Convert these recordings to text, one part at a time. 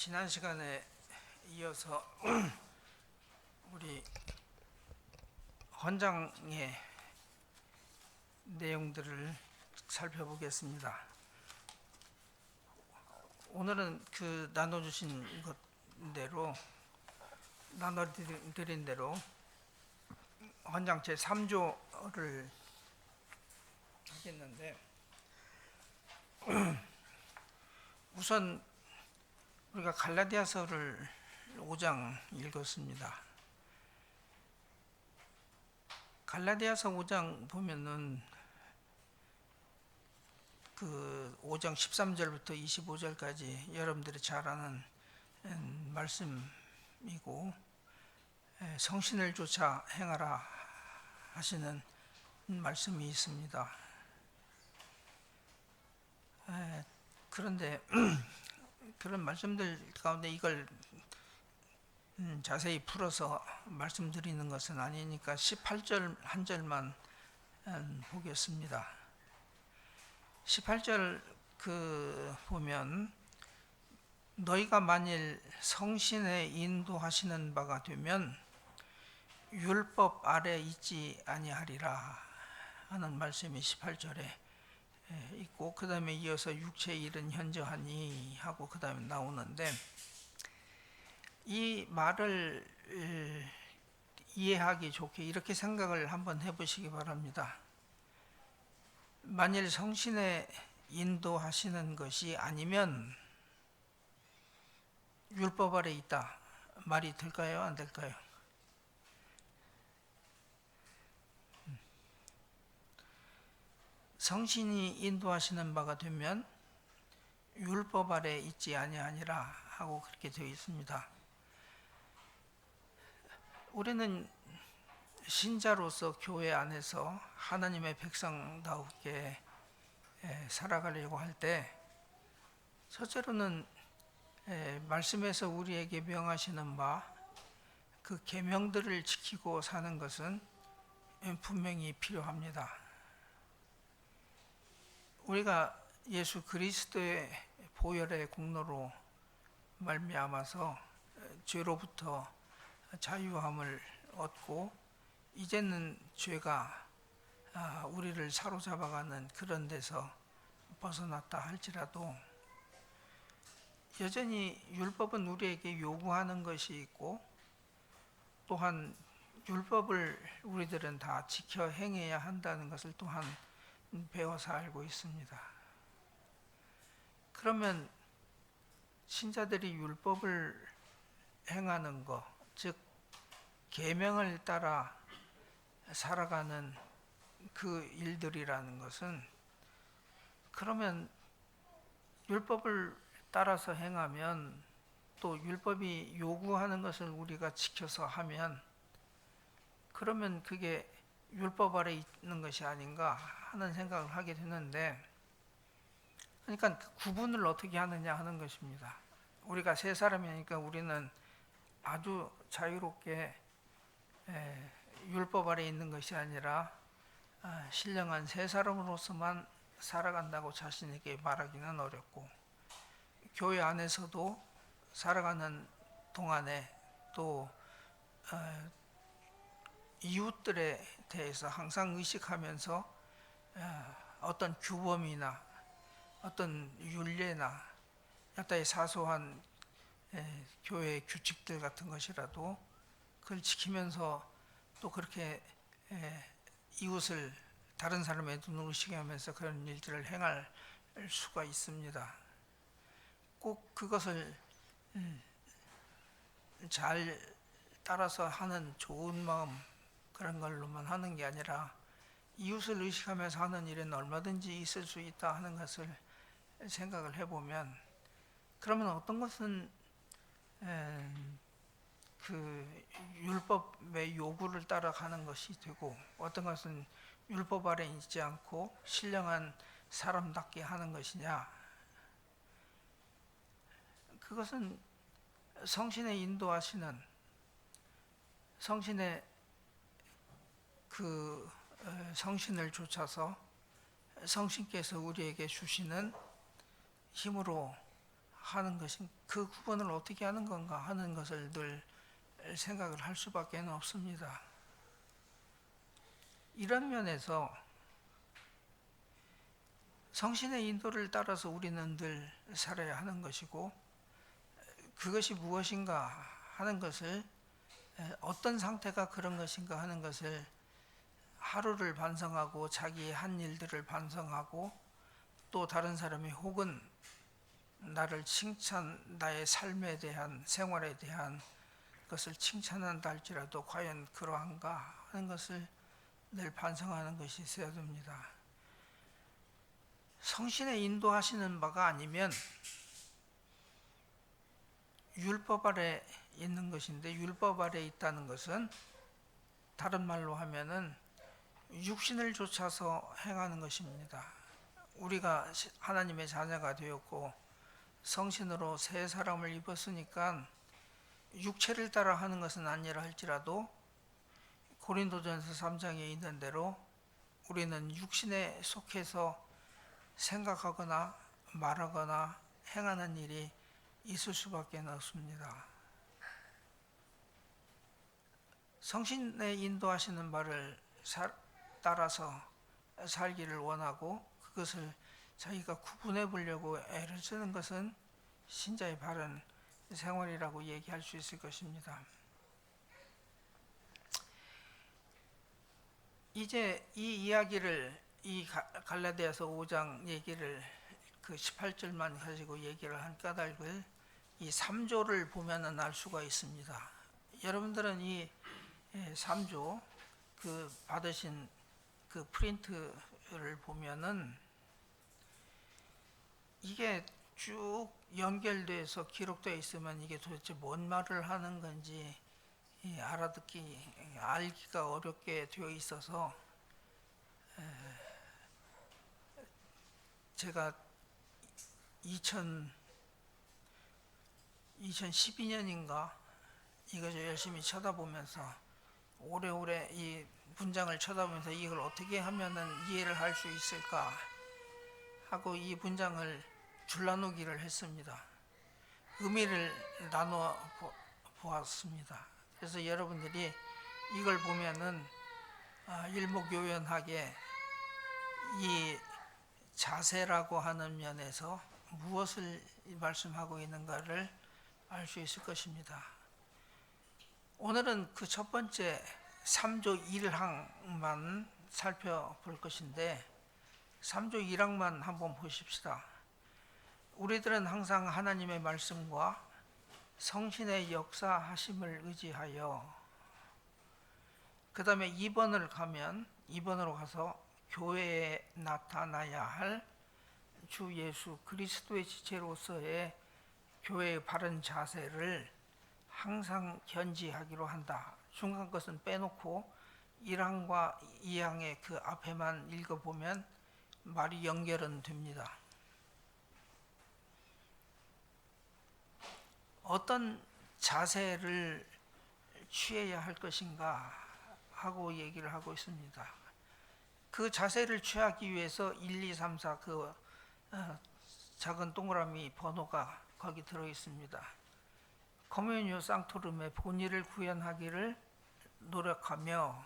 지난 시간에 이어서 우리 헌장의 내용들을 살펴보겠습니다. 오늘은 나눠주신 것대로 나눠드린 대로 헌장 제 3조를 하겠는데, 우선 우리가 갈라디아서를 5장 읽었습니다. 갈라디아서 5장 보면은 그 5장 13절부터 25절까지 여러분들이 잘 아는 말씀이고, 성신을 쫓아 행하라 하시는 말씀이 있습니다. 그런데 그런 말씀들 가운데 이걸 자세히 풀어서 말씀드리는 것은 아니니까 18절 한 절만 보겠습니다. 18절 보면, 너희가 만일 성신에 인도하시는 바가 되면 율법 아래 있지 아니하리라 하는 말씀이 18절에 있고, 그 다음에 이어서 육체의 일은 현저하니 하고 그 다음에 나오는데, 이 말을 이해하기 좋게 이렇게 생각을 한번 해보시기 바랍니다. 만일 성신에 인도하시는 것이 아니면 율법 아래 있다, 말이 될까요? 안 될까요? 성신이 인도하시는 바가 되면 율법 아래 있지 아니하니라 하고 그렇게 되어 있습니다. 우리는 신자로서 교회 안에서 하나님의 백성다우게 살아가려고 할 때, 첫째로는 말씀에서 우리에게 명하시는 바, 그 계명들을 지키고 사는 것은 분명히 필요합니다. 우리가 예수 그리스도의 보혈의 공로로 말미암아서 죄로부터 자유함을 얻고, 이제는 죄가 우리를 사로잡아가는 그런 데서 벗어났다 할지라도, 여전히 율법은 우리에게 요구하는 것이 있고, 또한 율법을 우리들은 다 지켜 행해야 한다는 것을 또한 배워서 알고 있습니다. 그러면 신자들이 율법을 행하는 것, 즉 계명을 따라 살아가는 그 일들이라는 것은, 그러면 율법을 따라서 행하면, 또 율법이 요구하는 것을 우리가 지켜서 하면, 그러면 그게 율법 아래 있는 것이 아닌가 하는 생각을 하게 되는데, 그러니까 구분을 어떻게 하느냐 하는 것입니다. 우리가 세 사람이니까 우리는 아주 자유롭게 율법 아래 있는 것이 아니라 신령한 세 사람으로서만 살아간다고 자신에게 말하기는 어렵고, 교회 안에서도 살아가는 동안에 또 이웃들에 대해서 항상 의식하면서 어떤 규범이나 어떤 율례나 여타의 사소한 교회 규칙들 같은 것이라도 그걸 지키면서, 또 그렇게 이웃을 다른 사람의 눈으로 의식하면서 그런 일들을 행할 수가 있습니다. 꼭 그것을 잘 따라서 하는 좋은 마음, 그런 걸로만 하는 게 아니라 이웃을 의식하면서 하는 일은 얼마든지 있을 수 있다 하는 것을 생각을 해보면, 그러면 어떤 것은 그 율법의 요구를 따라가는 것이 되고, 어떤 것은 율법 아래 있지 않고 신령한 사람답게 하는 것이냐, 그것은 성신의 인도하시는, 성신의 그 성신을 좇아서 성신께서 우리에게 주시는 힘으로 하는 것인 그 구분을 어떻게 하는 건가 하는 것을 늘 생각을 할 수밖에 없습니다. 이런 면에서 성신의 인도를 따라서 우리는 늘 살아야 하는 것이고, 그것이 무엇인가 하는 것을, 어떤 상태가 그런 것인가 하는 것을 하루를 반성하고 자기의 한 일들을 반성하고 또 다른 사람이 혹은 나를 나의 삶에 대한, 생활에 대한 것을 칭찬한다 할지라도 과연 그러한가 하는 것을 늘 반성하는 것이 있어야 됩니다. 성신의 인도하시는 바가 아니면 율법 아래 있는 것인데, 율법 아래 있다는 것은 다른 말로 하면은 육신을 좇아서 행하는 것입니다. 우리가 하나님의 자녀가 되었고 성신으로 새 사람을 입었으니까 육체를 따라 하는 것은 아니라 할지라도 고린도전서 3장에 있는 대로 우리는 육신에 속해서 생각하거나 말하거나 행하는 일이 있을 수밖에 없습니다. 성신의 인도하시는 바를 따라서 살기를 원하고 그것을 자기가 구분해 보려고 애를 쓰는 것은 신자의 바른 생활이라고 얘기할 수 있을 것입니다. 이제 이 이야기를, 이 갈라디아서 5장 얘기를 그 18절만 가지고 얘기를 한 까닭을 이 3조를 보면은 알 수가 있습니다. 여러분들은 이 3조 그 받으신 그 프린트를 보면은 이게 쭉 연결돼서 기록되어 있으면 이게 도대체 뭔 말을 하는 건지 알기가 어렵게 되어 있어서 제가 2012년인가 이것을 열심히 쳐다보면서 오래오래 이 문장을 쳐다보면서 이걸 어떻게 하면은 이해를 할 수 있을까 하고 이 문장을 줄나누기를 했습니다. 의미를 나누어 보았습니다. 그래서 여러분들이 이걸 보면은 일목요연하게 이 자세라고 하는 면에서 무엇을 말씀하고 있는가를 알 수 있을 것입니다. 오늘은 그 첫 번째 3조 1항만 살펴볼 것인데 3조 1항만 한번 보십시다. 우리들은 항상 하나님의 말씀과 성신의 역사하심을 의지하여, 그 다음에 2번으로 가서 교회에 나타나야 할 주 예수 그리스도의 지체로서의 교회의 바른 자세를 항상 견지하기로 한다. 중간 것은 빼놓고 1항과 2항의 그 앞에만 읽어보면 말이 연결은 됩니다. 어떤 자세를 취해야 할 것인가 하고 얘기를 하고 있습니다. 그 자세를 취하기 위해서 1, 2, 3, 4 그 작은 동그라미 번호가 거기 들어 있습니다. 커뮤니오 상토름의 본의를 구현하기를 노력하며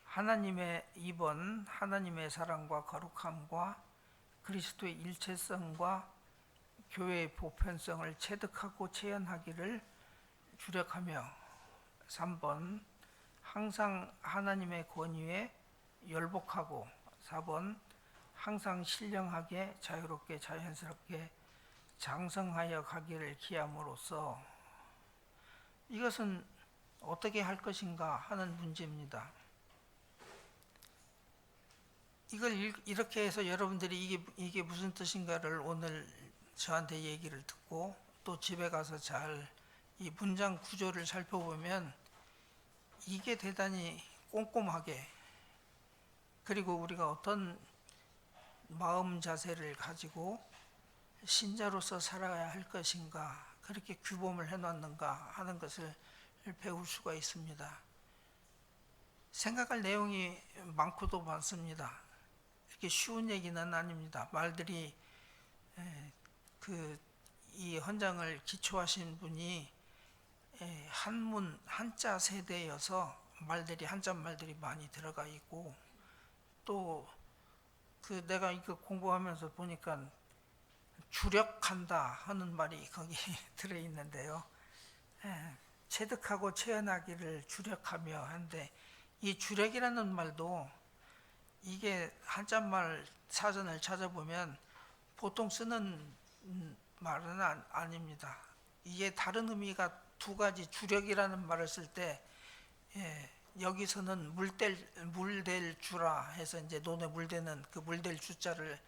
하나님의 2번 하나님의 사랑과 거룩함과 그리스도의 일체성과 교회의 보편성을 체득하고 체현하기를 주력하며, 3번 항상 하나님의 권위에 열복하고, 4번 항상 신령하게 자유롭게 자연스럽게 장성하여 가기를 기함으로써, 이것은 어떻게 할 것인가 하는 문제입니다. 이걸 이렇게 해서 여러분들이 이게 무슨 뜻인가를 오늘 저한테 얘기를 듣고 또 집에 가서 잘 이 문장 구조를 살펴보면 이게 대단히 꼼꼼하게, 그리고 우리가 어떤 마음 자세를 가지고 신자로서 살아야 할 것인가, 그렇게 규범을 해놨는가 하는 것을 배울 수가 있습니다. 생각할 내용이 많고도 많습니다. 이렇게 쉬운 얘기는 아닙니다. 말들이 그 이 헌장을 기초하신 분이 한문 한자 세대여서 말들이 한자 말들이 많이 들어가 있고, 또 그 내가 이거 공부하면서 보니까 주력한다 하는 말이 거기 들어 있는데요. 체득하고 체현하기를 주력하며 하는데, 이 주력이라는 말도 이게 한자말 사전을 찾아보면 보통 쓰는 말은 아닙니다. 이게 다른 의미가 두 가지, 주력이라는 말을 쓸 때 여기서는 물될 주라 해서 이제 논에 물대는 그 물될 주자를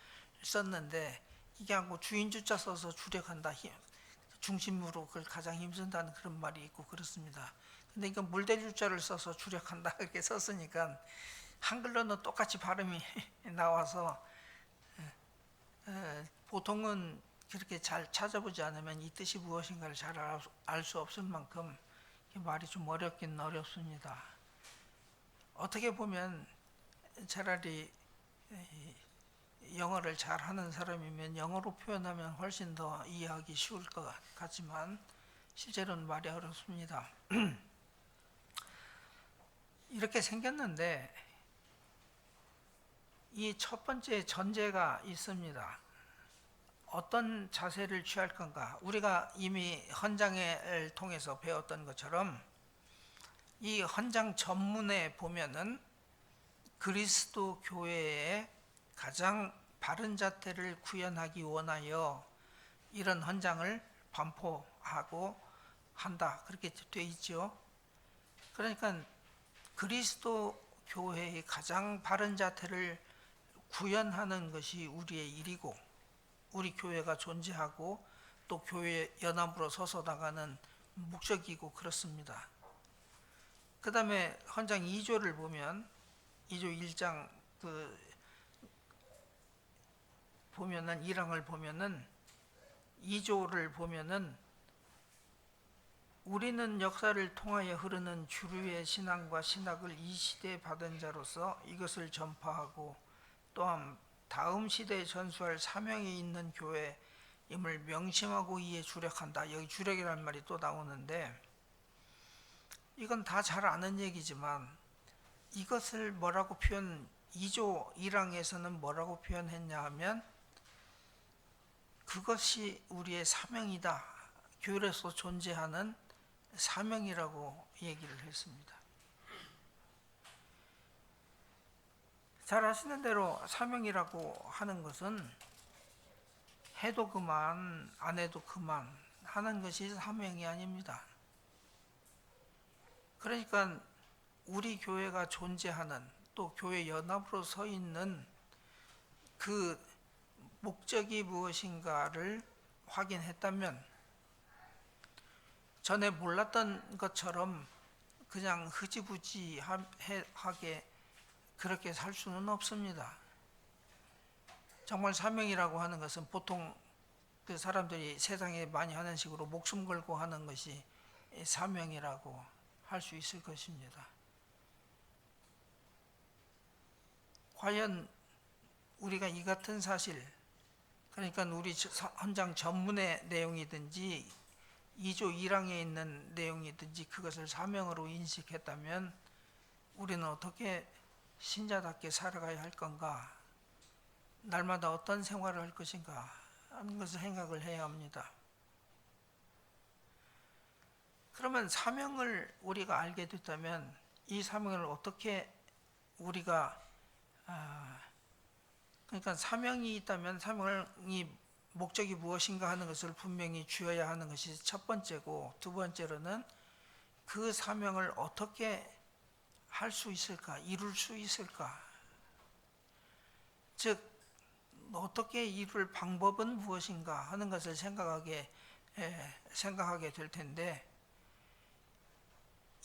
썼는데, 이게 아니고 주인 주자 써서 주력한다, 중심으로 그걸 가장 힘쓴다는 그런 말이 있고 그렇습니다. 근데 이건 물될 주자를 써서 주력한다 이렇게 썼으니까 한글로는 똑같이 발음이 나와서 보통은 그렇게 잘 찾아보지 않으면 이 뜻이 무엇인가를 잘 알 수 없을 만큼 말이 좀 어렵긴 어렵습니다. 어떻게 보면 차라리 영어를 잘하는 사람이면 영어로 표현하면 훨씬 더 이해하기 쉬울 것 같지만 실제로는 말이 어렵습니다. 이렇게 생겼는데 이 첫 번째 전제가 있습니다. 어떤 자세를 취할 건가? 우리가 이미 헌장을 통해서 배웠던 것처럼 이 헌장 전문에 보면은 그리스도 교회의 가장 바른 자태를 구현하기 원하여 이런 헌장을 반포하고 한다, 그렇게 돼 있죠. 그러니까 그리스도 교회의 가장 바른 자태를 구현하는 것이 우리의 일이고, 우리 교회가 존재하고 또 교회 연합으로 서서 나가는 목적이고 그렇습니다. 그 다음에 헌장 2조를 보면 2조 1장 보면은 1항을 보면은 2조를 보면은 우리는 역사를 통하여 흐르는 주류의 신앙과 신학을 이 시대에 받은 자로서 이것을 전파하고 또한 다음 시대에 전수할 사명이 있는 교회임을 명심하고 이에 주력한다. 여기 주력이라는 말이 또 나오는데, 이건 다 잘 아는 얘기지만 이것을 뭐라고 2조 1항에서는 뭐라고 표현했냐 하면 그것이 우리의 사명이다, 교회로서 존재하는 사명이라고 얘기를 했습니다. 잘 아시는 대로 사명이라고 하는 것은 해도 그만 안 해도 그만 하는 것이 사명이 아닙니다. 그러니까 우리 교회가 존재하는, 또 교회 연합으로 서 있는 그 목적이 무엇인가를 확인했다면 전에 몰랐던 것처럼 그냥 흐지부지하게 그렇게 살 수는 없습니다. 정말 사명이라고 하는 것은 보통 그 사람들이 세상에 많이 하는 식으로 목숨 걸고 하는 것이 사명이라고 할 수 있을 것입니다. 과연 우리가 이 같은 사실, 그러니까 우리 헌장 전문의 내용이든지 2조 1항에 있는 내용이든지 그것을 사명으로 인식했다면 우리는 어떻게 신자답게 살아가야 할 건가, 날마다 어떤 생활을 할 것인가 하는 것을 생각을 해야 합니다. 그러면 사명을 우리가 알게 됐다면 이 사명을 어떻게 우리가 그러니까 사명이 있다면 사명이 목적이 무엇인가 하는 것을 분명히 쥐어야 하는 것이 첫 번째고, 두 번째로는 그 사명을 어떻게 할 수 있을까, 이룰 수 있을까, 즉 어떻게 이룰 방법은 무엇인가 하는 것을 생각하게 될 텐데,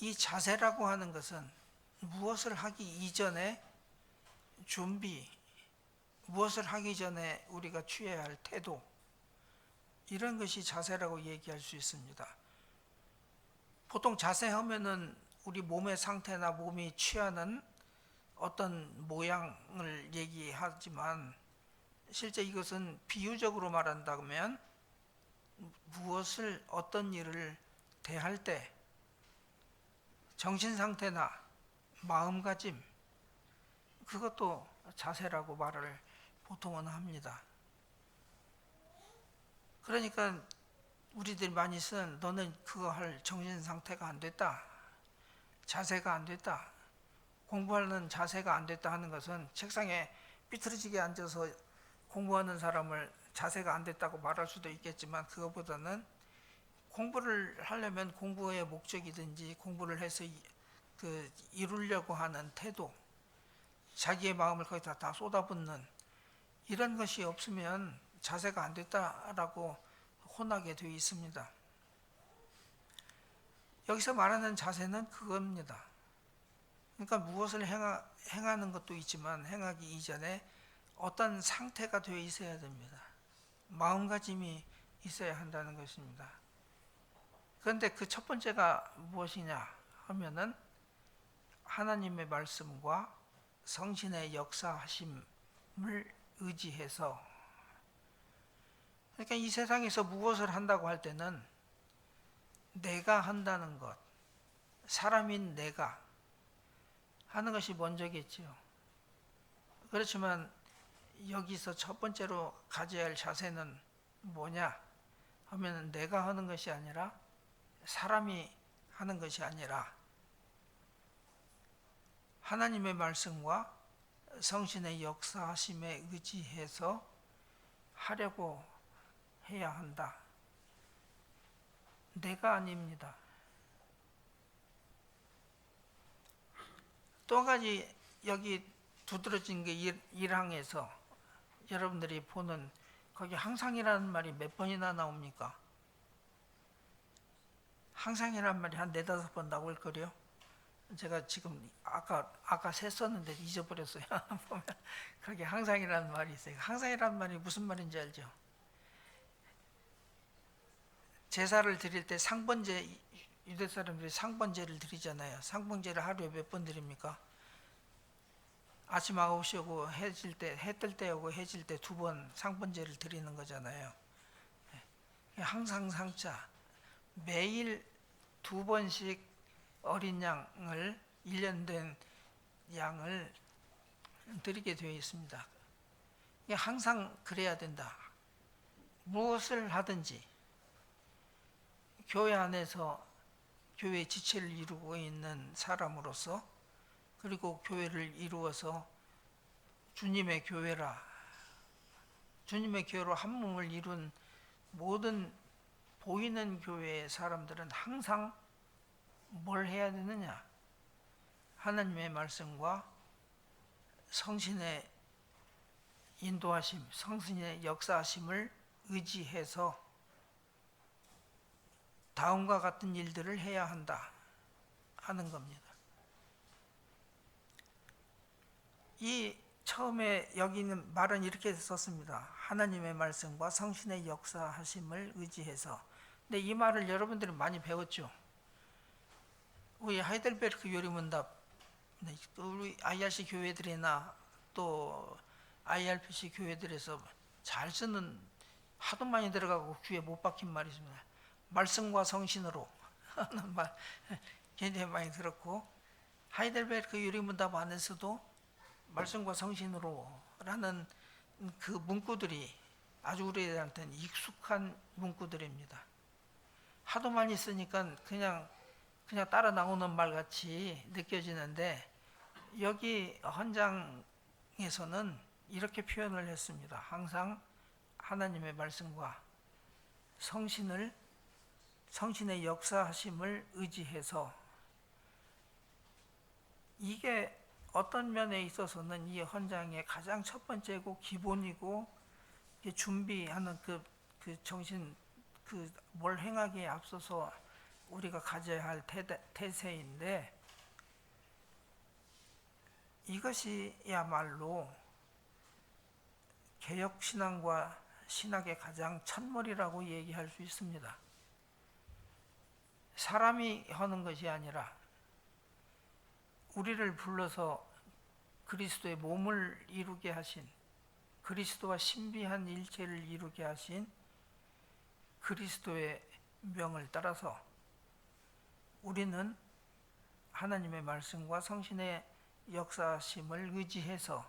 이 자세라고 하는 것은 무엇을 하기 이전에 준비, 무엇을 하기 전에 우리가 취해야 할 태도, 이런 것이 자세라고 얘기할 수 있습니다. 보통 자세하면은 우리 몸의 상태나 몸이 취하는 어떤 모양을 얘기하지만 실제 이것은 비유적으로 말한다면 무엇을 어떤 일을 대할 때 정신 상태나 마음가짐, 그것도 자세라고 말을 보통은 합니다. 그러니까 우리들이 많이 쓰는 너는 그거 할 정신 상태가 안 됐다, 자세가 안 됐다, 공부하는 자세가 안 됐다 하는 것은 책상에 삐뚤어지게 앉아서 공부하는 사람을 자세가 안 됐다고 말할 수도 있겠지만, 그것보다는 공부를 하려면 공부의 목적이든지 공부를 해서 이루려고 하는 태도, 자기의 마음을 거기다 다 쏟아붓는 이런 것이 없으면 자세가 안 됐다라고 혼하게 되어 있습니다. 여기서 말하는 자세는 그겁니다. 그러니까 무엇을 행하는 것도 있지만 행하기 이전에 어떤 상태가 되어 있어야 됩니다. 마음가짐이 있어야 한다는 것입니다. 그런데 그 첫 번째가 무엇이냐 하면은 하나님의 말씀과 성신의 역사하심을 의지해서, 그러니까 이 세상에서 무엇을 한다고 할 때는 내가 한다는 것, 사람인 내가 하는 것이 먼저겠지요. 그렇지만 여기서 첫 번째로 가져야 할 자세는 뭐냐 하면 내가 하는 것이 아니라, 사람이 하는 것이 아니라 하나님의 말씀과 성신의 역사하심에 의지해서 하려고 해야 한다. 내가 아닙니다. 또 한 가지 여기 두드러진 게 1항에서 여러분들이 보는 거기 항상이라는 말이 몇 번이나 나옵니까? 항상이라는 말이 한 4-5번 나올 거래요. 제가 지금 아까 셌었는데 잊어버렸어요. 보면 거기 항상이라는 말이 있어요. 항상이라는 말이 무슨 말인지 알죠? 제사를 드릴 때 상번제, 유대 사람들이 상번제를 드리잖아요. 상번제를 하루에 몇 번 드립니까? 아침 9시 오고 해 뜰 때 오고 해질 때 2번 상번제를 드리는 거잖아요. 항상 상자, 매일 2번씩 어린 양을, 1년 된 양을 드리게 되어 있습니다. 항상 그래야 된다. 무엇을 하든지 교회 안에서 교회 지체를 이루고 있는 사람으로서, 그리고 교회를 이루어서 주님의 교회라, 주님의 교회로 한 몸을 이룬 모든 보이는 교회의 사람들은 항상 뭘 해야 되느냐? 하나님의 말씀과 성신의 인도하심, 성신의 역사하심을 의지해서 다음과 같은 일들을 해야 한다 하는 겁니다. 이 처음에 여기는 말은 이렇게 썼습니다. 하나님의 말씀과 성신의 역사하심을 의지해서. 근데 이 말을 여러분들이 많이 배웠죠. 우리 하이델베르크 요리문답, 우리 IRC 교회들이나 또 IRPC 교회들에서 잘 쓰는, 하도 많이 들어가고 귀에 못 박힌 말이 있습니다. 말씀과 성신으로 하는 말 굉장히 많이 들었고, 하이델베르크 요리문답 안에서도 말씀과 성신으로 라는 그 문구들이 아주 우리들한테는 익숙한 문구들입니다. 하도 많이 쓰니까 그냥 따라 나오는 말 같이 느껴지는데, 여기 헌장에서는 이렇게 표현을 했습니다. 항상 하나님의 말씀과 성신의 역사하심을 의지해서. 이게 어떤 면에 있어서는 이 헌장의 가장 첫 번째고 기본이고 준비하는 그 정신, 뭘 행하기에 앞서서 우리가 가져야 할 태세인데, 이것이야말로 개혁신앙과 신학의 가장 첫머리라고 얘기할 수 있습니다. 사람이 하는 것이 아니라 우리를 불러서 그리스도의 몸을 이루게 하신, 그리스도와 신비한 일체를 이루게 하신 그리스도의 명을 따라서 우리는 하나님의 말씀과 성신의 역사심을 의지해서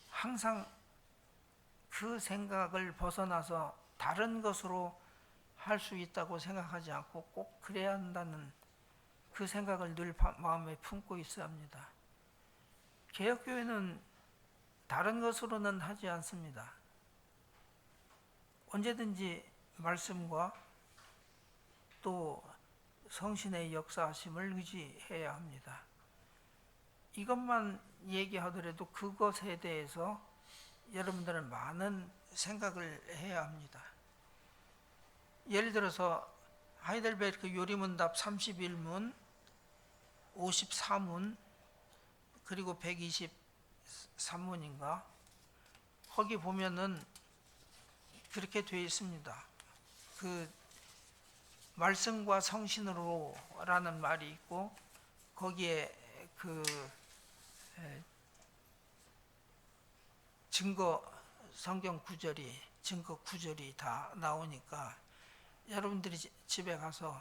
항상 그 생각을 벗어나서 다른 것으로 할 수 있다고 생각하지 않고 꼭 그래야 한다는 그 생각을 늘 마음에 품고 있어야 합니다. 개혁교회는 다른 것으로는 하지 않습니다. 언제든지 말씀과 또 성신의 역사하심을 의지해야 합니다. 이것만 얘기하더라도 그것에 대해서 여러분들은 많은 생각을 해야 합니다. 예를 들어서 하이델베르크 요리문답 31문, 54문, 그리고 123문인가 거기 보면은 그렇게 되어 있습니다. 그 말씀과 성신으로 라는 말이 있고 거기에 그 성경 구절이 증거 구절이 다 나오니까 여러분들이 집에 가서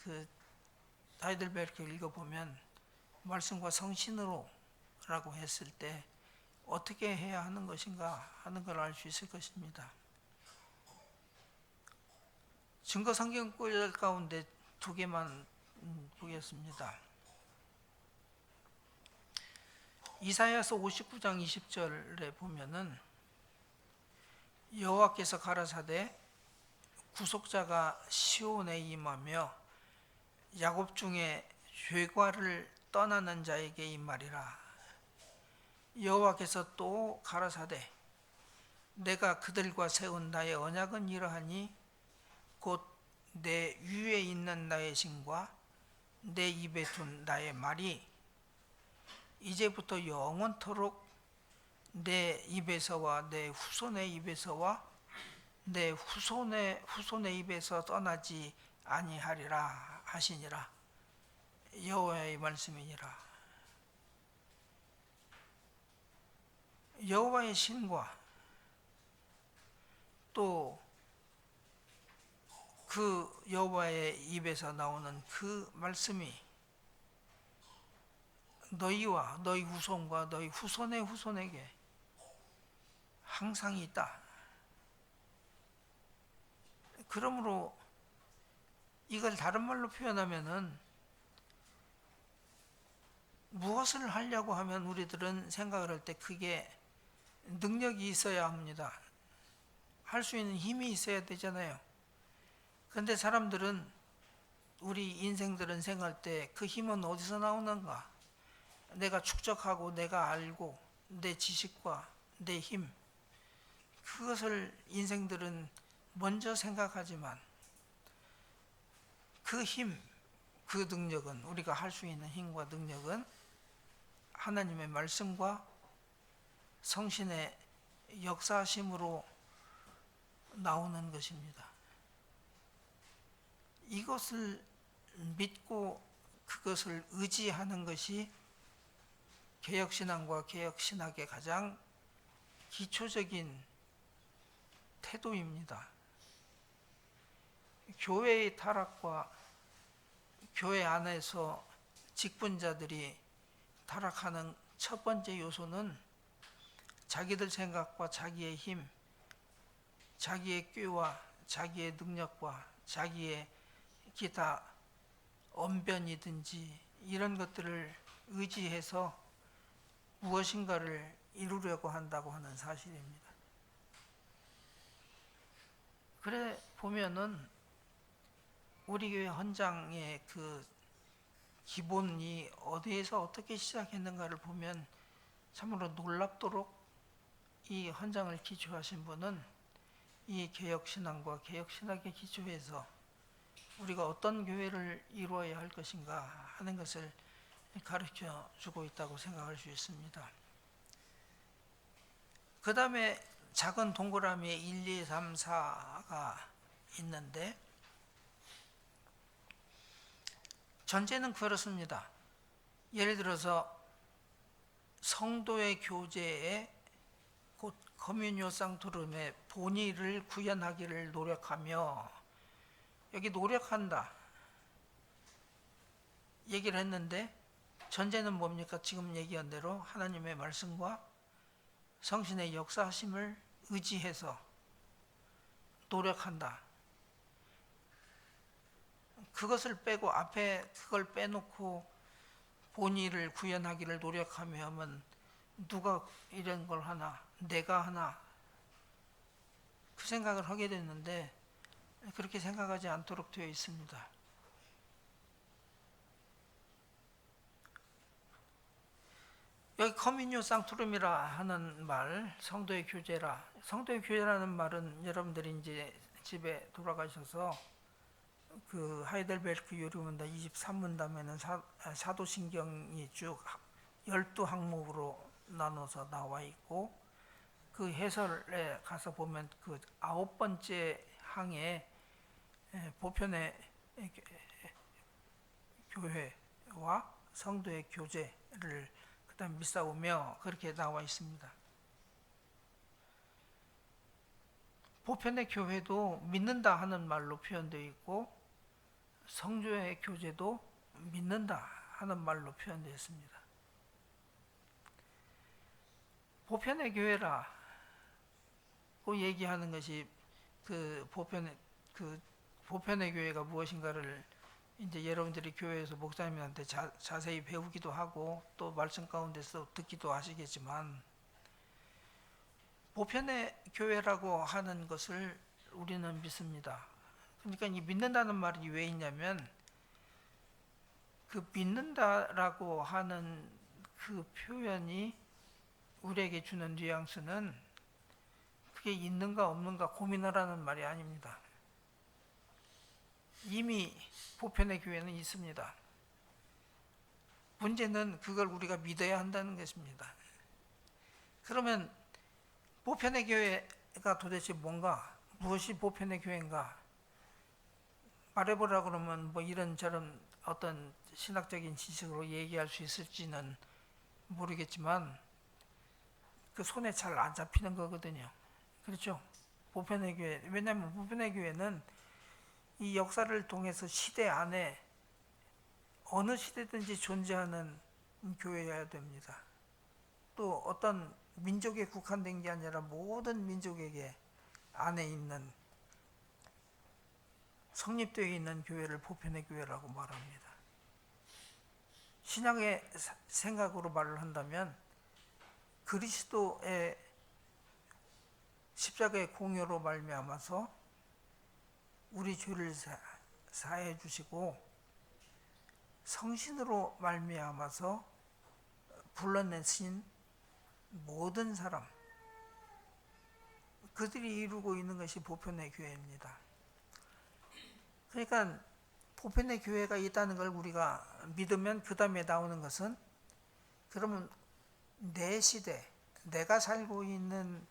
그 하이델베르크 읽어보면 말씀과 성신으로 라고 했을 때 어떻게 해야 하는 것인가 하는 걸 알 수 있을 것입니다. 증거 성경 구절 가운데 두 개만 보겠습니다. 이사야서 59장 20절에 보면은 여호와께서 가라사대 구속자가 시온에 임하며 야곱 중에 죄과를 떠나는 자에게 임하리라. 여호와께서 또 가라사대 내가 그들과 세운 나의 언약은 이러하니 곧 내 위에 있는 나의 신과 내 입에 둔 나의 말이 이제부터 영원토록 내 입에서와 내 후손의 입에서와 내 후손의 입에서 떠나지 아니하리라 하시니라. 여호와의 말씀이니라. 여호와의 신과 또 그 여호와의 입에서 나오는 그 말씀이 너희와 너희 후손과 너희 후손의 후손에게 항상 있다. 그러므로 이걸 다른 말로 표현하면은 무엇을 하려고 하면 우리들은 생각을 할 때 그게 능력이 있어야 합니다. 할 수 있는 힘이 있어야 되잖아요. 그런데 사람들은 우리 인생들은 생각할 때 그 힘은 어디서 나오는가? 내가 축적하고 내가 알고 내 지식과 내 힘 그것을 인생들은 먼저 생각하지만 그 힘, 그 능력은 우리가 할 수 있는 힘과 능력은 하나님의 말씀과 성신의 역사심으로 나오는 것입니다. 이것을 믿고 그것을 의지하는 것이 개혁신앙과 개혁신학의 가장 기초적인 태도입니다. 교회의 타락과 교회 안에서 직분자들이 타락하는 첫 번째 요소는 자기들 생각과 자기의 힘, 자기의 꾀와 자기의 능력과 자기의 기타 언변이든지 이런 것들을 의지해서 무엇인가를 이루려고 한다고 하는 사실입니다. 그래 보면은 우리 교회 헌장의 그 기본이 어디에서 어떻게 시작했는가를 보면 참으로 놀랍도록 이 헌장을 기초하신 분은 이 개혁신앙과 개혁신학의 기초에서 우리가 어떤 교회를 이루어야 할 것인가 하는 것을 가르쳐 주고 있다고 생각할 수 있습니다. 그 다음에 작은 동그라미에 1, 2, 3, 4가 있는데 전제는 그렇습니다. 예를 들어서 성도의 교제에 곧 커뮤니오 상투름의 본의를 구현하기를 노력하며, 여기 노력한다 얘기를 했는데 전제는 뭡니까? 지금 얘기한 대로 하나님의 말씀과 성신의 역사하심을 의지해서 노력한다. 그것을 빼고 앞에 그걸 빼놓고 본의를 구현하기를 노력하며 하면 누가 이런 걸 하나? 내가 하나? 그 생각을 하게 됐는데 그렇게 생각하지 않도록 되어 있습니다. 여기 커뮤니오 상투름이라 하는 말, 성도의 교제라. 성도의 교제라는 말은 여러분들이 이제 집에 돌아가셔서 그 하이델베르크 요리문답 23문답에는 사도신경이 쭉 12항목으로 나눠서 나와 있고, 그 해설에 가서 보면 그 9번째 항에 보편의 교회와 성도의 교제를 그다음 밑싸우며 그렇게 나와 있습니다. 보편의 교회도 믿는다 하는 말로 표현되어 있고 성도의 교제도 믿는다 하는 말로 표현되어 있습니다. 보편의 교회라고 얘기하는 것이 그 보편의 교회가 무엇인가를 이제 여러분들이 교회에서 목사님한테 자세히 배우기도 하고 또 말씀 가운데서 듣기도 하시겠지만, 보편의 교회라고 하는 것을 우리는 믿습니다. 그러니까 이 믿는다는 말이 왜 있냐면, 그 믿는다라고 하는 그 표현이 우리에게 주는 뉘앙스는 그게 있는가 없는가 고민하라는 말이 아닙니다. 이미 보편의 교회는 있습니다. 문제는 그걸 우리가 믿어야 한다는 것입니다. 그러면 보편의 교회가 도대체 뭔가, 무엇이 보편의 교회인가 말해보라 그러면 뭐 이런저런 어떤 신학적인 지식으로 얘기할 수 있을지는 모르겠지만 그 손에 잘 안 잡히는 거거든요. 그렇죠? 보편의 교회. 왜냐하면 보편의 교회는 이 역사를 통해서 시대 안에 어느 시대든지 존재하는 교회여야 됩니다. 또 어떤 민족에 국한된 게 아니라 모든 민족에게 안에 있는, 성립되어 있는 교회를 보편의 교회라고 말합니다. 신약의 생각으로 말을 한다면 그리스도의 십자가의 공효로 말미암아서 우리 죄를 사해 주시고 성신으로 말미암아서 불러내신 모든 사람, 그들이 이루고 있는 것이 보편의 교회입니다. 그러니까 보편의 교회가 있다는 걸 우리가 믿으면 그 다음에 나오는 것은, 그러면 내 시대, 내가 살고 있는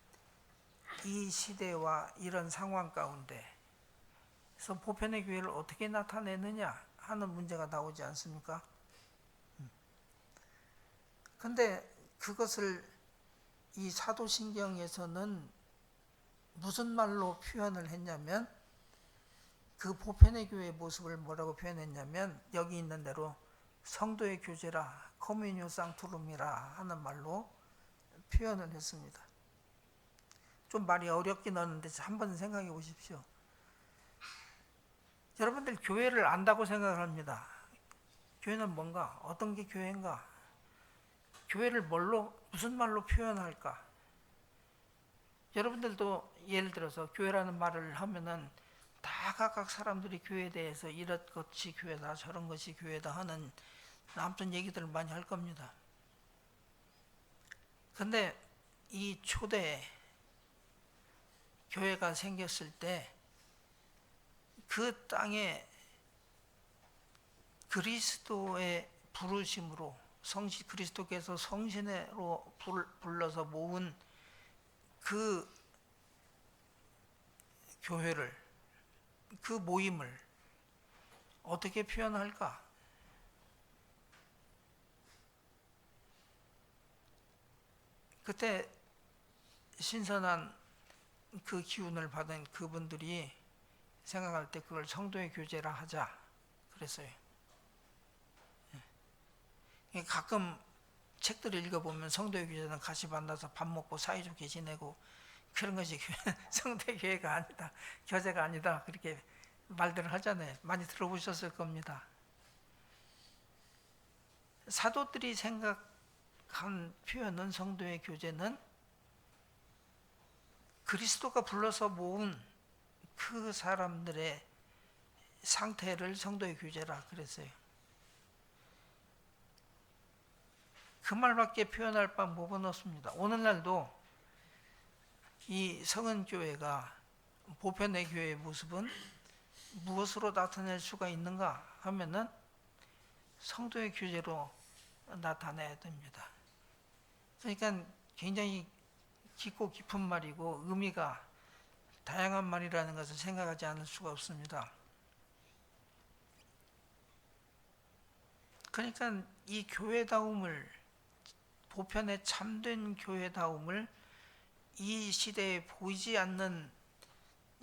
이 시대와 이런 상황 가운데 그래서 보편의 교회를 어떻게 나타내느냐 하는 문제가 나오지 않습니까? 근데 그것을 이 사도신경에서는 무슨 말로 표현을 했냐면, 그 보편의 교회의 모습을 뭐라고 표현했냐면 여기 있는 대로 성도의 교제라, 커뮤니오 상투름이라 하는 말로 표현을 했습니다. 좀 말이 어렵긴 하는데 한번 생각해 보십시오. 여러분들 교회를 안다고 생각을 합니다. 교회는 뭔가, 어떤 게 교회인가, 교회를 무슨 말로 표현할까. 여러분들도 예를 들어서 교회라는 말을 하면은 다 각각 사람들이 교회에 대해서 이런 것이 교회다, 저런 것이 교회다 하는 아무튼 얘기들을 많이 할 겁니다. 근데 이 초대 교회가 생겼을 때 그 땅에 그리스도의 부르심으로, 그리스도께서 성신으로 불러서 모은 그 교회를, 그 모임을 어떻게 표현할까? 그때 신선한 그 기운을 받은 그분들이 생각할 때 그걸 성도의 교제라 하자 그랬어요. 가끔 책들을 읽어보면 성도의 교제는 같이 만나서 밥 먹고 사이좋게 지내고 그런 것이 성도의 교회가 아니다, 교제가 아니다, 그렇게 말들을 하잖아요. 많이 들어보셨을 겁니다. 사도들이 생각한 표현은 성도의 교제는 그리스도가 불러서 모은 그 사람들의 상태를 성도의 교제라 그랬어요. 그 말밖에 표현할 방법은 없습니다. 오늘날도 이 성은교회가 보편의 교회의 모습은 무엇으로 나타낼 수가 있는가 하면은 성도의 교제로 나타내야 됩니다. 그러니까 굉장히 깊고 깊은 말이고 의미가 다양한 말이라는 것을 생각하지 않을 수가 없습니다. 그러니까 이 교회다움을, 보편의 참된 교회다움을 이 시대에 보이지 않는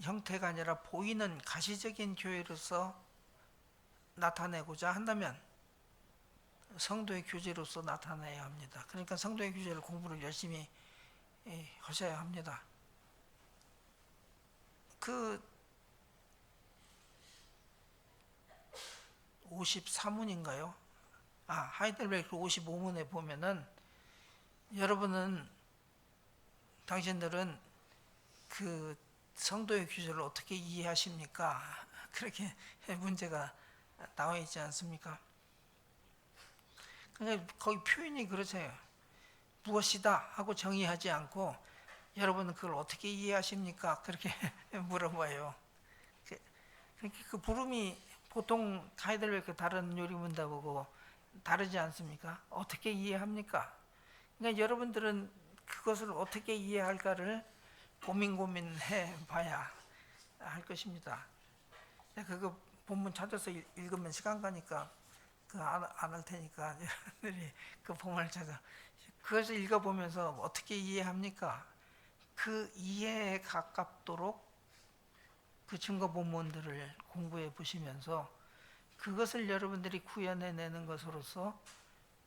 형태가 아니라 보이는 가시적인 교회로서 나타내고자 한다면 성도의 교제로서 나타내야 합니다. 그러니까 성도의 교제를 공부를 열심히 하셔야 합니다. 그 53문인가요? 하이델베르크 55문에 보면은 여러분은, 당신들은 그 성도의 교제를 어떻게 이해하십니까? 그렇게 문제가 나와 있지 않습니까? 그러니까 거기 표현이 그러세요. 무엇이다 하고 정의하지 않고 여러분은 그걸 어떻게 이해하십니까? 그렇게 물어봐요. 그러니까 그 부름이 보통 하이델베르크 다른 요리문답하고 다르지 않습니까? 어떻게 이해합니까? 그러니까 여러분들은 그것을 어떻게 이해할까를 고민해 봐야 할 것입니다. 그거 본문 찾아서 읽으면 시간 가니까 안 할 테니까 여러분들이 그 본문을 찾아 그것을 읽어보면서 어떻게 이해합니까? 그 이해에 가깝도록 그 증거 본문들을 공부해 보시면서 그것을 여러분들이 구현해내는 것으로서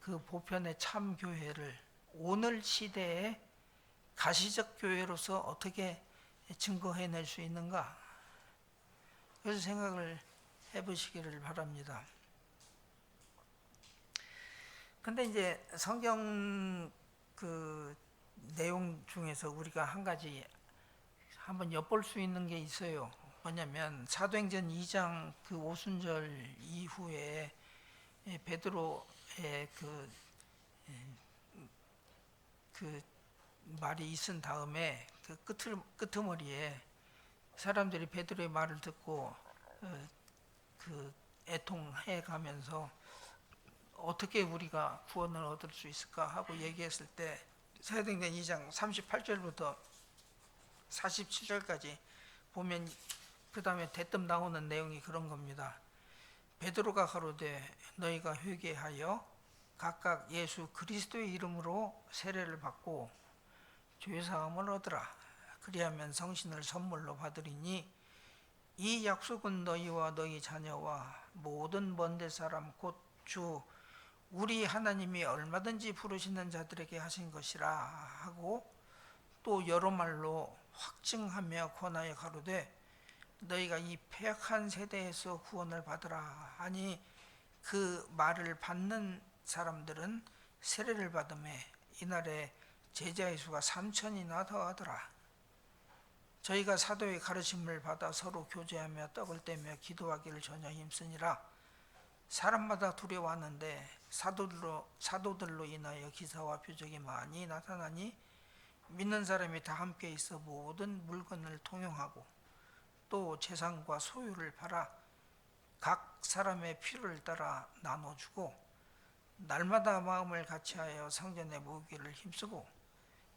그 보편의 참 교회를 오늘 시대의 가시적 교회로서 어떻게 증거해낼 수 있는가, 그래서 생각을 해보시기를 바랍니다. 근데 이제 성경 그 내용 중에서 우리가 한 가지 한번 엿볼 수 있는 게 있어요. 뭐냐면 사도행전 2장 그 오순절 이후에 베드로의 그 말이 있은 다음에 그 끄트머리에 사람들이 베드로의 말을 듣고 그 애통해 가면서 어떻게 우리가 구원을 얻을 수 있을까 하고 얘기했을 때 사도행전 2장 38절부터 47절까지 보면 그 다음에 대뜸 나오는 내용이 그런 겁니다. 베드로가 가로되 너희가 회개하여 각각 예수 그리스도의 이름으로 세례를 받고 죄사함을 얻으라. 그리하면 성신을 선물로 받으리니 이 약속은 너희와 너희 자녀와 모든 먼데 사람 곧 주 우리 하나님이 얼마든지 부르시는 자들에게 하신 것이라 하고 또 여러 말로 확증하며 권하여 가로되 너희가 이 패역한 세대에서 구원을 받으라 하니 그 말을 받는 사람들은 세례를 받음에 이날에 제자의 수가 3,000이나 더하더라. 저희가 사도의 가르침을 받아 서로 교제하며 떡을 떼며 기도하기를 전혀 힘쓰니라. 사람마다 두려워하는데 사도들로 인하여 기사와 표적이 많이 나타나니 믿는 사람이 다 함께 있어 모든 물건을 통용하고 또 재산과 소유를 팔아 각 사람의 필요를 따라 나눠주고 날마다 마음을 같이하여 성전에 모으기를 힘쓰고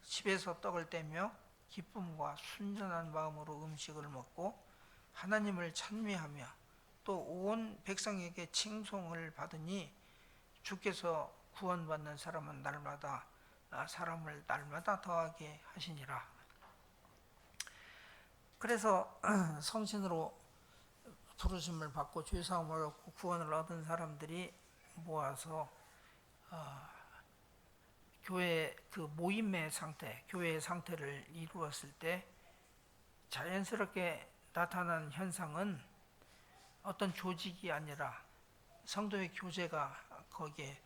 집에서 떡을 떼며 기쁨과 순전한 마음으로 음식을 먹고 하나님을 찬미하며 또 온 백성에게 칭송을 받으니 주께서 구원받는 사람을 날마다 더하게 하시니라. 그래서 성신으로 부르심을 받고 죄사함을 얻고 구원을 얻은 사람들이 모아서 교회 그 모임의 상태, 교회의 상태를 이루었을 때 자연스럽게 나타난 현상은 어떤 조직이 아니라 성도의 교제가 거기에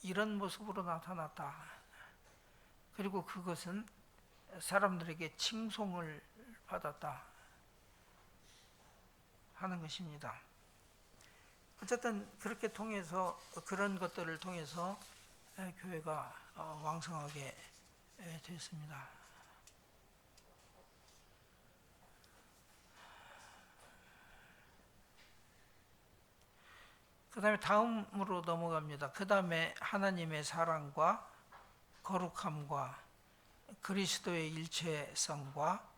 이런 모습으로 나타났다. 그리고 그것은 사람들에게 칭송을 받았다 하는 것입니다. 어쨌든 그렇게 통해서 그런 것들을 통해서 교회가 왕성하게 됐습니다. 그 다음에 다음으로 넘어갑니다. 그 다음에 하나님의 사랑과 거룩함과 그리스도의 일체성과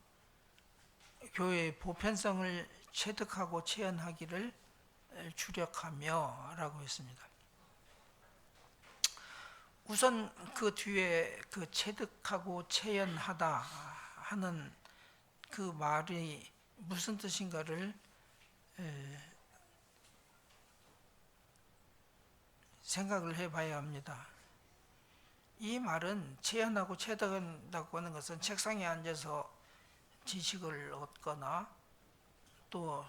교회의 보편성을 체득하고 체현하기를 주력하며 라고 했습니다. 우선 그 뒤에 그 체득하고 체현하다 하는 그 말이 무슨 뜻인가를 생각을 해봐야 합니다. 이 말은 체현하고 체득한다고 하는 것은 책상에 앉아서 지식을 얻거나 또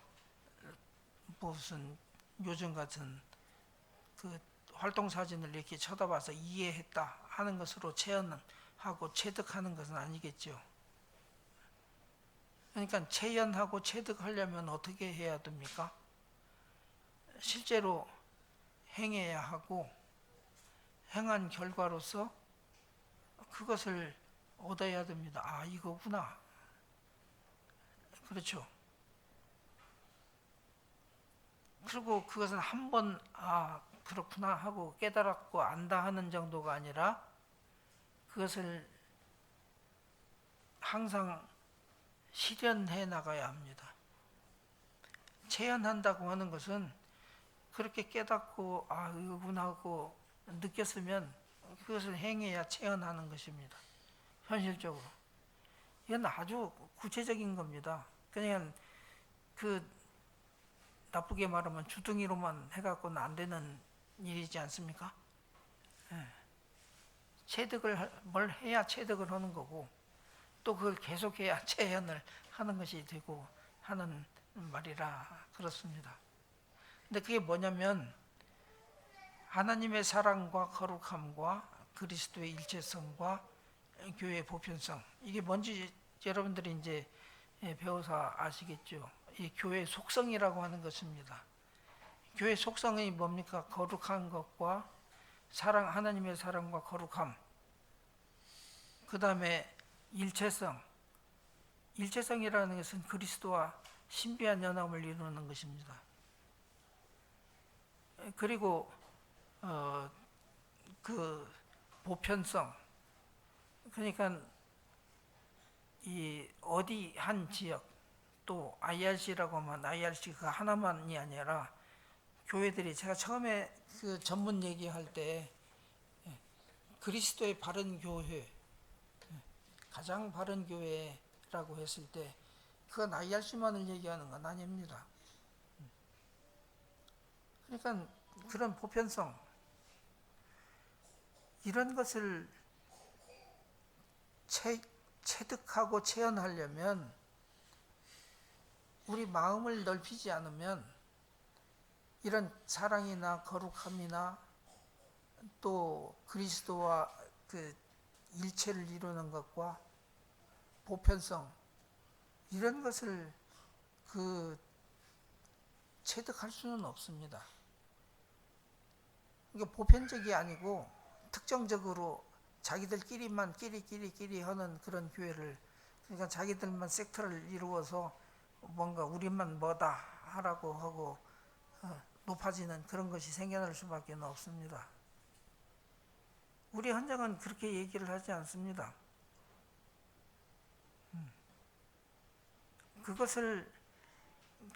무슨 요즘 같은 그 활동 사진을 이렇게 쳐다봐서 이해했다 하는 것으로 체현하고 체득하는 것은 아니겠죠. 그러니까 체현하고 체득하려면 어떻게 해야 됩니까? 실제로 행해야 하고 행한 결과로서 그것을 얻어야 됩니다. 아, 이거구나. 그렇죠. 그리고 그것은 한 번 그렇구나 하고 깨달았고 안다 하는 정도가 아니라 그것을 항상 실현해 나가야 합니다. 체현한다고 하는 것은 그렇게 깨닫고 이거구나 하고 느꼈으면 그것을 행해야 체현하는 것입니다. 현실적으로. 이건 아주 구체적인 겁니다. 그냥 그 나쁘게 말하면 주둥이로만 해갖고는 안 되는 일이지 않습니까? 체득을 뭘 해야 체득을 하는 거고 또 그걸 계속해야 체현을 하는 것이 되고 하는 말이라 그렇습니다. 근데 그게 뭐냐면 하나님의 사랑과 거룩함과 그리스도의 일체성과 교회의 보편성, 이게 뭔지 여러분들이 이제 배워서 아시겠죠. 이 교회의 속성이라고 하는 것입니다. 교회의 속성이 뭡니까? 거룩한 것과 하나님의 사랑과 거룩함, 그 다음에 일체성. 일체성이라는 것은 그리스도와 신비한 연합을 이루는 것입니다. 그리고 그 보편성, 그러니까 이 어디 한 지역, 또 IRC라고 하면 IRC가 하나만이 아니라 교회들이, 제가 처음에 그 전문 얘기할 때 그리스도의 바른 교회, 가장 바른 교회라고 했을 때 그건 IRC만을 얘기하는 건 아닙니다. 그러니까 그런 보편성, 이런 것을 체득하고 체현하려면 우리 마음을 넓히지 않으면 이런 사랑이나 거룩함이나 또 그리스도와 그 일체를 이루는 것과 보편성, 이런 것을 체득할 수는 없습니다. 이게 보편적이 아니고 특정적으로 자기들끼리만 끼리 하는 그런 교회를, 그러니까 자기들만 섹터를 이루어서 뭔가 우리만 뭐다 하라고 하고 높아지는 그런 것이 생겨날 수밖에 없습니다. 우리 헌장은 그렇게 얘기를 하지 않습니다. 그것을,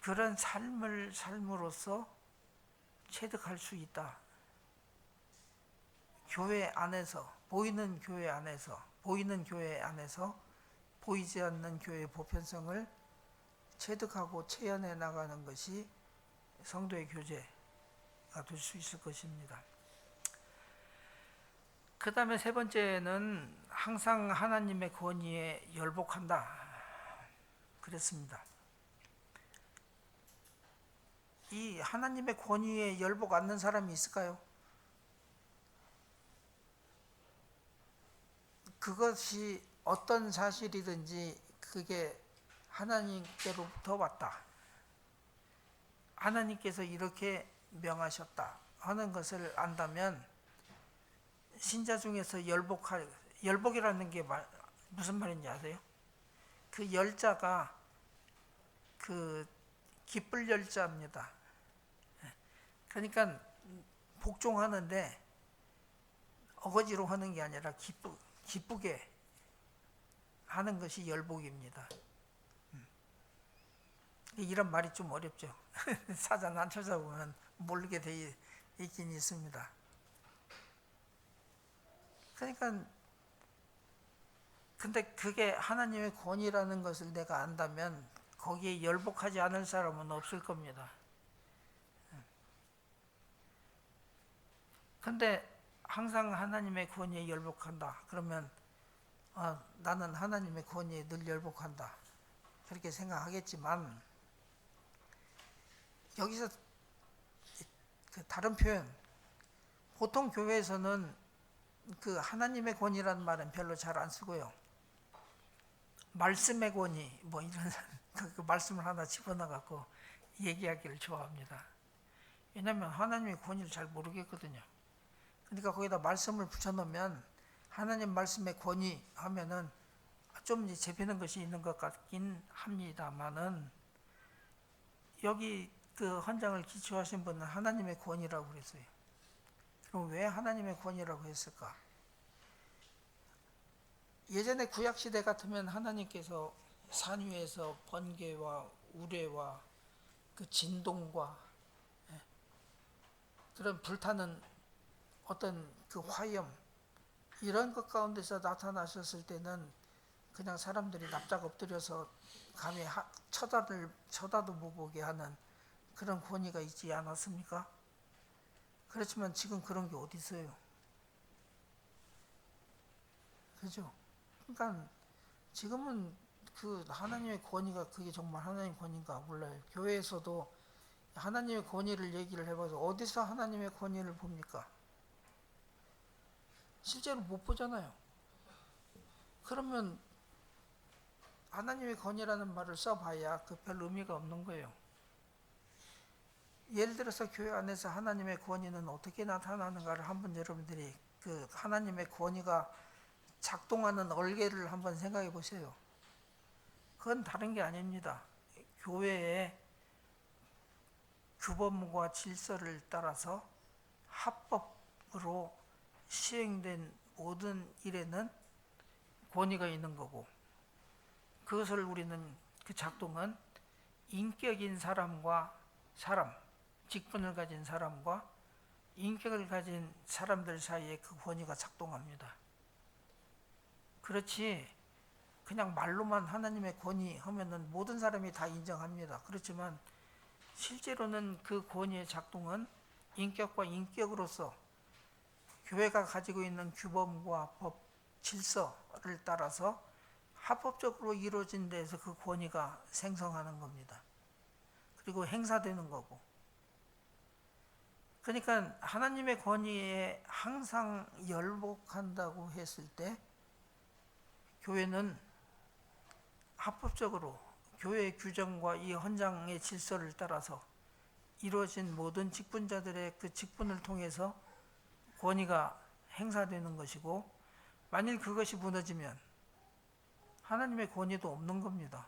그런 삶을 삶으로써 체득할 수 있다. 교회 안에서, 보이는 교회 안에서 보이지 않는 교회의 보편성을 체득하고 체현해 나가는 것이 성도의 교제가 될 수 있을 것입니다. 그 다음에 세 번째는 항상 하나님의 권위에 열복한다 그랬습니다. 이 하나님의 권위에 열복 않는 사람이 있을까요? 그것이 어떤 사실이든지 그게 하나님께로부터 왔다, 하나님께서 이렇게 명하셨다 하는 것을 안다면 신자 중에서 열복이라는 게 무슨 말인지 아세요? 그 열자가 그 기쁠 열자입니다. 그러니까 복종하는데 어거지로 하는 게 아니라 기쁘게 하는 것이 열복입니다. 이런 말이 좀 어렵죠. 사전 안 찾아보면 모르게 돼 있긴 있습니다. 그러니까 근데 그게 하나님의 권위라는 것을 내가 안다면 거기에 열복하지 않을 사람은 없을 겁니다. 근데 항상 하나님의 권위에 열복한다 그러면 나는 하나님의 권위에 늘 열복한다 그렇게 생각하겠지만, 여기서 그 다른 표현, 보통 교회에서는 그 하나님의 권위라는 말은 별로 잘 안 쓰고요, 말씀의 권위 뭐 이런 그 말씀을 하나 집어넣어갖고 얘기하기를 좋아합니다. 왜냐하면 하나님의 권위를 잘 모르겠거든요. 그러니까 거기다 말씀을 붙여놓으면 하나님 말씀의 권위 하면은 좀 재피는 것이 있는 것 같긴 합니다만은, 여기 그 헌장을 기초하신 분은 하나님의 권위라고 그랬어요. 그럼 왜 하나님의 권위라고 했을까? 예전에 구약시대 같으면 하나님께서 산 위에서 번개와 우레와 그 진동과 그런 불타는 어떤 그 화염 이런 것 가운데서 나타나셨을 때는 그냥 사람들이 납작 엎드려서 감히 쳐다도 못 보게 하는 그런 권위가 있지 않았습니까? 그렇지만 지금 그런 게 어디 있어요? 그죠? 그러니까 지금은 그 하나님의 권위가 그게 정말 하나님의 권위인가 몰라요. 교회에서도 하나님의 권위를 얘기를 해봐서 어디서 하나님의 권위를 봅니까? 실제로 못 보잖아요. 그러면 하나님의 권위라는 말을 써봐야 그 별 의미가 없는 거예요. 예를 들어서 교회 안에서 하나님의 권위는 어떻게 나타나는가를 한번 여러분들이 그 하나님의 권위가 작동하는 얼개를 한번 생각해 보세요. 그건 다른 게 아닙니다. 교회의 규범과 질서를 따라서 합법으로 시행된 모든 일에는 권위가 있는 거고, 그것을 우리는 그 작동은 인격인 사람과 사람, 직분을 가진 사람과 인격을 가진 사람들 사이에 그 권위가 작동합니다. 그렇지 그냥 말로만 하나님의 권위 하면은 모든 사람이 다 인정합니다. 그렇지만 실제로는 그 권위의 작동은 인격과 인격으로서 교회가 가지고 있는 규범과 법, 질서를 따라서 합법적으로 이루어진 데에서 그 권위가 생성하는 겁니다. 그리고 행사되는 거고. 그러니까 하나님의 권위에 항상 열복한다고 했을 때 교회는 합법적으로 교회의 규정과 이 헌장의 질서를 따라서 이루어진 모든 직분자들의 그 직분을 통해서 권위가 행사되는 것이고, 만일 그것이 무너지면 하나님의 권위도 없는 겁니다.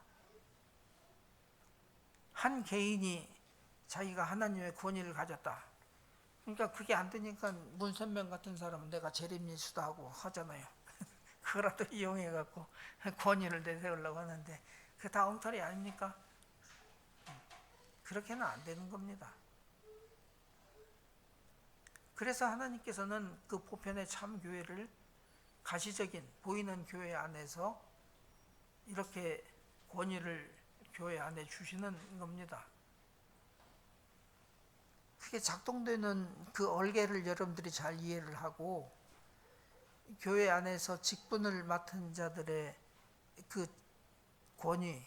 한 개인이 자기가 하나님의 권위를 가졌다. 그러니까 그게 안 되니까 문선명 같은 사람은 내가 재림예수도 하고 하잖아요. 그거라도 이용해갖고 권위를 내세우려고 하는데 그게 다 엉터리 아닙니까? 그렇게는 안 되는 겁니다. 그래서 하나님께서는 그 보편의 참 교회를 가시적인 보이는 교회 안에서 이렇게 권위를 교회 안에 주시는 겁니다. 그게 작동되는 그 얼개를 여러분들이 잘 이해를 하고, 교회 안에서 직분을 맡은 자들의 그 권위,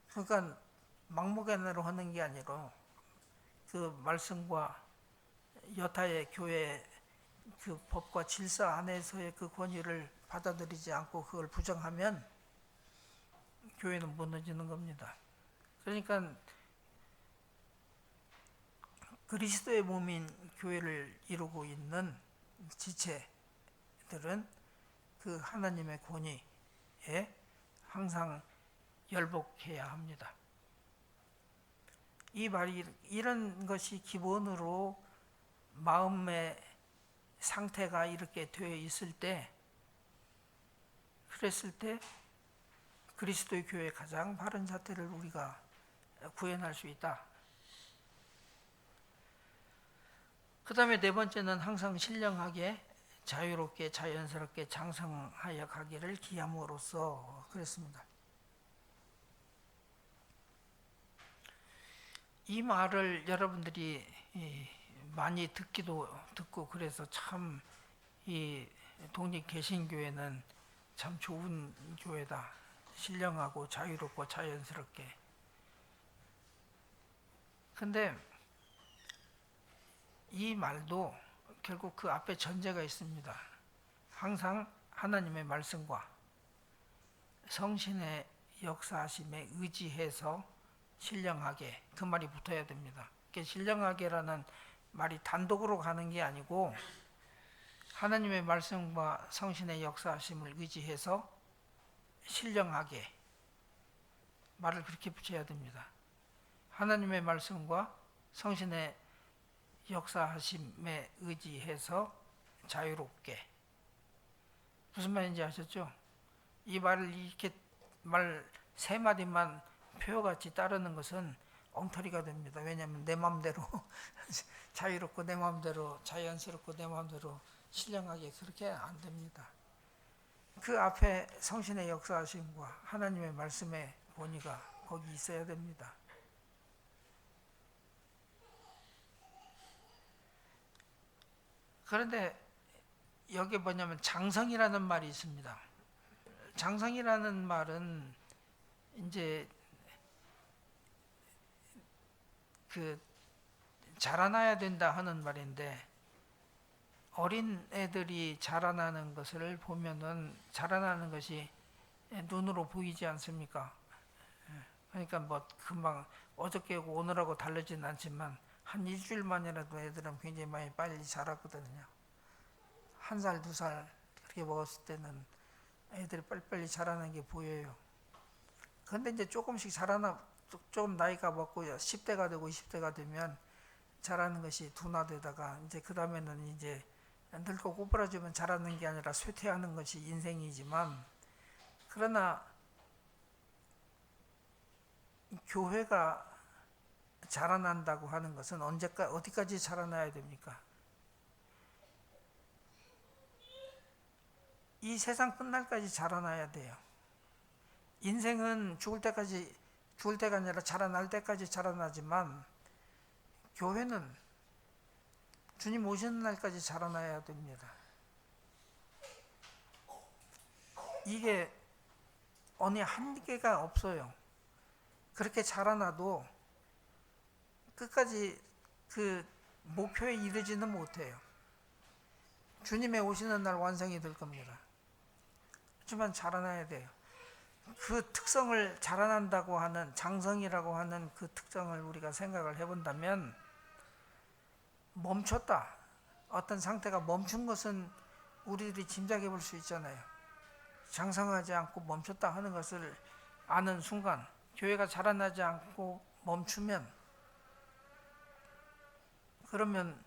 그러니까 막무가내로 하는 게 아니라 그 말씀과 여타의 교회 그 법과 질서 안에서의 그 권위를 받아들이지 않고 그걸 부정하면 교회는 무너지는 겁니다. 그러니까 그리스도의 몸인 교회를 이루고 있는 지체들은 그 하나님의 권위에 항상 열복해야 합니다. 이 말이 이런 것이 기본으로 마음의 상태가 이렇게 되어 있을 때, 그랬을 때 그리스도의 교회의 가장 바른 자태를 우리가 구현할 수 있다. 그 다음에 네 번째는 항상 신령하게 자유롭게 자연스럽게 장성하여 가기를 기함으로써 그랬습니다. 이 말을 여러분들이 많이 듣고 그래서 참 이 독립개신교회는 참 좋은 교회다. 신령하고 자유롭고 자연스럽게. 근데 이 말도 결국 그 앞에 전제가 있습니다. 항상 하나님의 말씀과 성신의 역사하심에 의지해서 신령하게, 그 말이 붙어야 됩니다. 신령하게라는 말이 단독으로 가는 게 아니고 하나님의 말씀과 성신의 역사하심을 의지해서 신령하게, 말을 그렇게 붙여야 됩니다. 하나님의 말씀과 성신의 역사하심에 의지해서 자유롭게. 무슨 말인지 아셨죠? 이 말을 이렇게 말 세 마디만 표어같이 따르는 것은 엉터리가 됩니다. 왜냐하면 내 마음대로 자유롭고 내 마음대로 자연스럽고 내 마음대로 신령하게 그렇게 안 됩니다. 그 앞에 성신의 역사하심과 하나님의 말씀의 본의가 거기 있어야 됩니다. 그런데 여기 뭐냐면 장성이라는 말이 있습니다. 장성이라는 말은 이제 그 자라나야 된다 하는 말인데, 어린 애들이 자라나는 것을 보면은 자라나는 것이 눈으로 보이지 않습니까? 그러니까 뭐 금방 어저께하고 오늘하고 다르진 않지만 한 일주일만이라도 애들은 굉장히 많이 빨리 자라거든요. 1살, 2살 그렇게 먹었을 때는 애들이 빨리빨리 자라는 게 보여요. 그런데 이제 조금씩 조금 나이가 먹고 10대가 되고 20대가 되면 자라는 것이 둔화되다가 이제 그 다음에는 이제 늙고 꼬부라지면 자라는 게 아니라 쇠퇴하는 것이 인생이지만, 그러나 교회가 자라난다고 하는 것은 어디까지 자라나야 됩니까? 이 세상 끝날까지 자라나야 돼요. 인생은 죽을 때가 아니라 자라날 때까지 자라나지만, 교회는 주님 오시는 날까지 자라나야 됩니다. 이게 어느 한계가 없어요. 그렇게 자라나도 끝까지 그 목표에 이르지는 못해요. 주님의 오시는 날 완성이 될 겁니다. 하지만 자라나야 돼요. 그 특성을 자라난다고 하는, 장성이라고 하는 그 특성을 우리가 생각을 해본다면, 멈췄다, 어떤 상태가 멈춘 것은 우리들이 짐작해 볼 수 있잖아요. 장성하지 않고 멈췄다 하는 것을 아는 순간, 교회가 자라나지 않고 멈추면, 그러면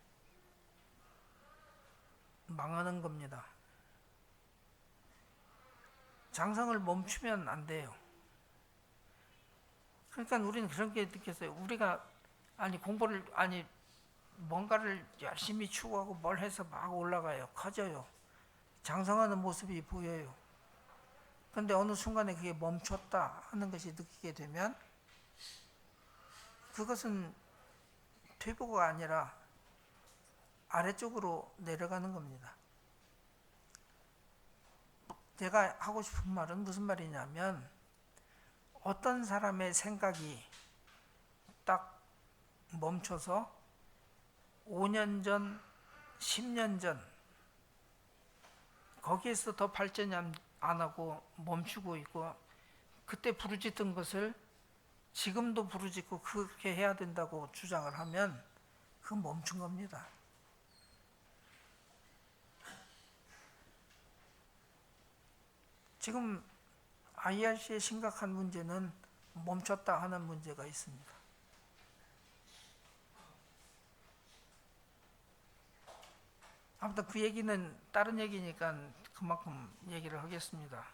망하는 겁니다. 장성을 멈추면 안 돼요. 그러니까 우리는 그런 게 느꼈어요. 우리가 뭔가를 열심히 추구하고 뭘 해서 막 올라가요. 커져요. 장성하는 모습이 보여요. 근데 어느 순간에 그게 멈췄다 하는 것이 느끼게 되면 그것은 퇴보가 아니라 아래쪽으로 내려가는 겁니다. 제가 하고 싶은 말은 무슨 말이냐면 어떤 사람의 생각이 딱 멈춰서 5년 전, 10년 전 거기에서 더 발전이 안 하고 멈추고 있고 그때 부르짖던 것을 지금도 부르짖고 그렇게 해야 된다고 주장을 하면 그건 멈춘 겁니다. 지금 IRC의 심각한 문제는 멈췄다 하는 문제가 있습니다. 아무튼 그 얘기는 다른 얘기니까 그만큼 얘기를 하겠습니다.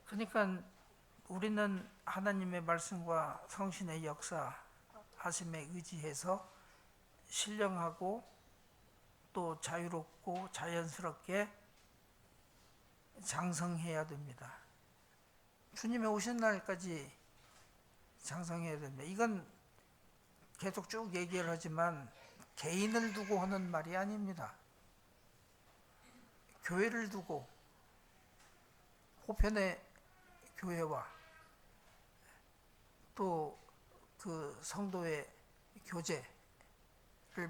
그러니까 우리는 하나님의 말씀과 성신의 역사 하심에 의지해서 신령하고 또 자유롭고 자연스럽게 장성해야 됩니다. 주님의 오신 날까지 장성해야 됩니다. 이건 계속 쭉 얘기를 하지만 개인을 두고 하는 말이 아닙니다. 교회를 두고 호편의 교회와 또 그 성도의 교제를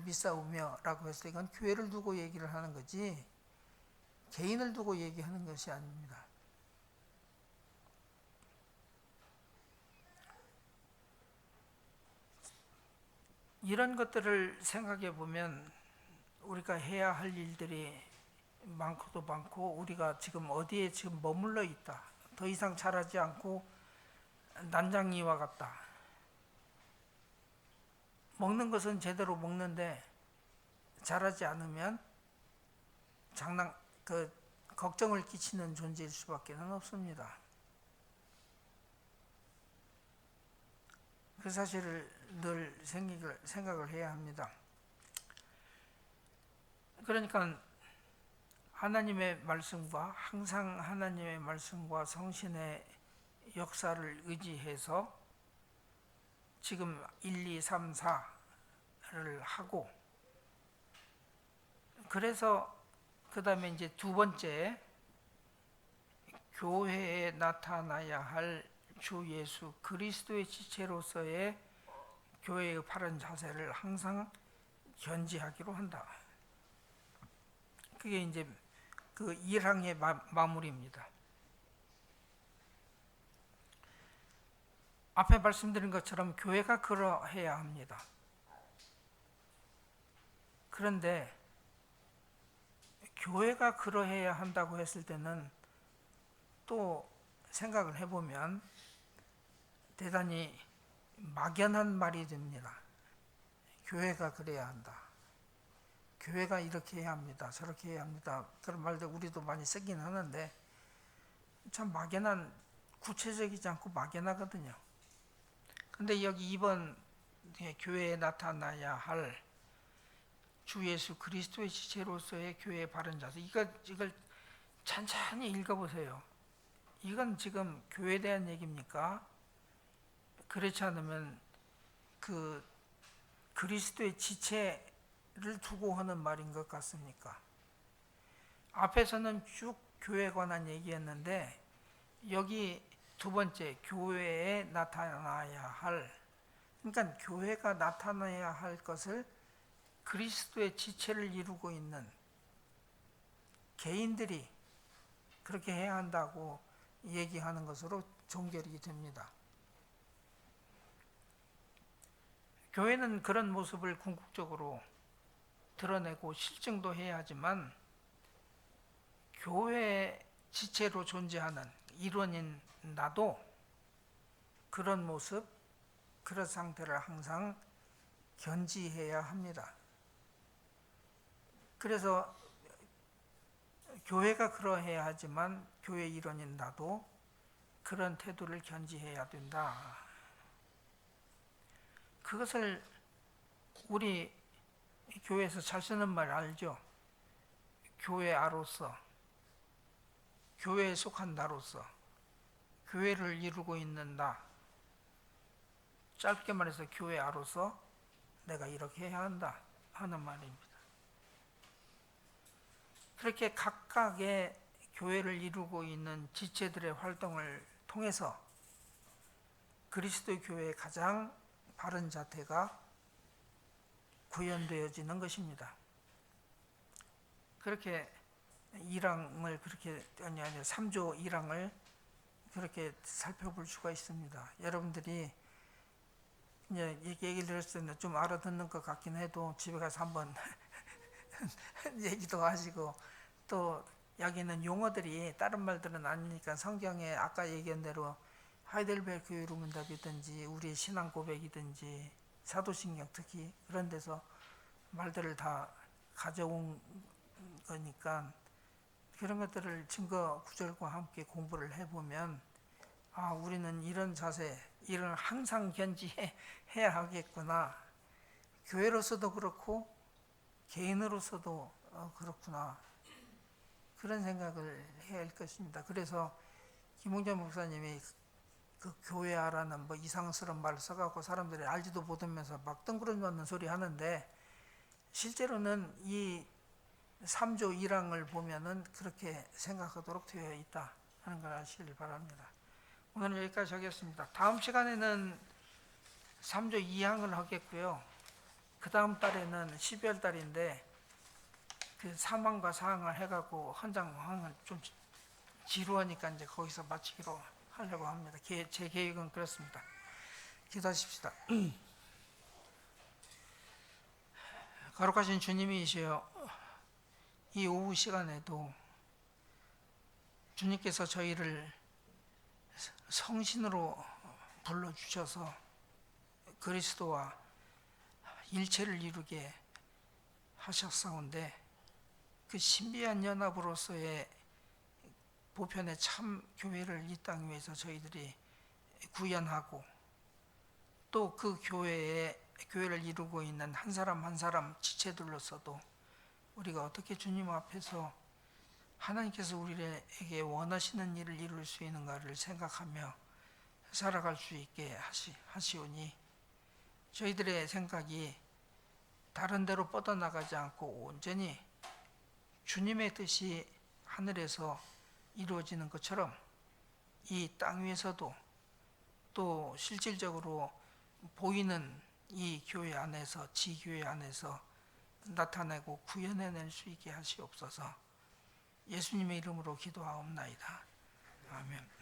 믿사오며 라고 해서 이건 교회를 두고 얘기를 하는 거지 개인을 두고 얘기하는 것이 아닙니다. 이런 것들을 생각해 보면 우리가 해야 할 일들이 많고도 많고 우리가 지금 어디에 지금 머물러 있다. 더 이상 자라지 않고 난장이와 같다. 먹는 것은 제대로 먹는데 자라지 않으면 걱정을 끼치는 존재일 수밖에 없습니다. 그 사실을 늘 생각을 해야 합니다. 그러니까 하나님의 말씀과 항상 하나님의 말씀과 성신의 역사를 의지해서 지금 1, 2, 3, 4를 하고 그래서 그 다음에 이제 두 번째 교회에 나타나야 할 주 예수 그리스도의 지체로서의 교회의 바른 자세를 항상 견지하기로 한다. 그게 이제 그 1항의 마무리입니다. 앞에 말씀드린 것처럼 교회가 그러해야 합니다. 그런데 교회가 그러해야 한다고 했을 때는 또 생각을 해보면 대단히 막연한 말이 됩니다. 교회가 그래야 한다. 교회가 이렇게 해야 합니다. 저렇게 해야 합니다. 그런 말들 우리도 많이 쓰긴 하는데 참 막연한 구체적이지 않고 막연하거든요. 근데 여기 2번 교회에 나타나야 할 주 예수 그리스도의 지체로서의 교회의 바른 자세 이걸 천천히 읽어보세요. 이건 지금 교회에 대한 얘기입니까? 그렇지 않으면 그 그리스도의 지체를 두고 하는 말인 것 같습니까? 앞에서는 쭉 교회에 관한 얘기였는데 여기 두 번째 교회에 나타나야 할 그러니까 교회가 나타나야 할 것을 그리스도의 지체를 이루고 있는 개인들이 그렇게 해야 한다고 얘기하는 것으로 종결이 됩니다. 교회는 그런 모습을 궁극적으로 드러내고 실증도 해야 하지만 교회 지체로 존재하는 일원인 나도 그런 모습, 그런 상태를 항상 견지해야 합니다. 그래서 교회가 그러해야 하지만 교회 일원인 나도 그런 태도를 견지해야 된다. 그것을 우리 교회에서 잘 쓰는 말 알죠? 교회아로서, 교회에 속한 나로서 교회를 이루고 있는 나, 짧게 말해서 교회 아로서 내가 이렇게 해야 한다 하는 말입니다. 그렇게 각각의 교회를 이루고 있는 지체들의 활동을 통해서 그리스도 교회의 가장 바른 자태가 구현되어지는 것입니다. 그렇게 1항을 그렇게 3조 1항을 그렇게 살펴볼 수가 있습니다. 여러분들이 이제 얘기를 들었을 때는 좀 알아듣는 것 같긴 해도 집에 가서 한번 얘기도 하시고, 또 여기는 용어들이 다른 말들은 아니니까 성경에 아까 얘기한 대로 하이델베르크 교회론문답이든지 우리의 신앙 고백이든지 사도신경 특히 그런 데서 말들을 다 가져온 거니까 그런 것들을 증거 구절과 함께 공부를 해보면 우리는 이런 자세, 이런 항상 견지해야 하겠구나. 교회로서도 그렇고 개인으로서도 그렇구나. 그런 생각을 해야 할 것입니다. 그래서 김홍전 목사님이 그 교회하라는 뭐 이상스러운 말을 써갖고 사람들이 알지도 못하면서 막 뜬구름 소리 하는데, 실제로는 이 3조 1항을 보면은 그렇게 생각하도록 되어 있다 하는 걸 아시길 바랍니다. 오늘 여기까지 하겠습니다. 다음 시간에는 3조 2항을 하겠고요. 그 다음 달에는 12월 달인데 그 3항과 4항을 해갖고 헌장항을 좀 지루하니까 이제 거기서 마치기로 하려고 합니다. 제 계획은 그렇습니다. 기도하십시다. 거룩하신 주님이시여, 이 오후 시간에도 주님께서 저희를 성신으로 불러주셔서 그리스도와 일체를 이루게 하셨사온데, 그 신비한 연합으로서의 보편의 참 교회를 이 땅 위에서 저희들이 구현하고, 또 그 교회를 이루고 있는 한 사람 한 사람 지체들로서도 우리가 어떻게 주님 앞에서 하나님께서 우리에게 원하시는 일을 이룰 수 있는가를 생각하며 살아갈 수 있게 하시오니, 저희들의 생각이 다른 데로 뻗어나가지 않고 온전히 주님의 뜻이 하늘에서 이루어지는 것처럼 이 땅 위에서도 또 실질적으로 보이는 이 교회 안에서, 지교회 안에서 나타내고 구현해낼 수 있게 하시옵소서. 예수님의 이름으로 기도하옵나이다. 아멘.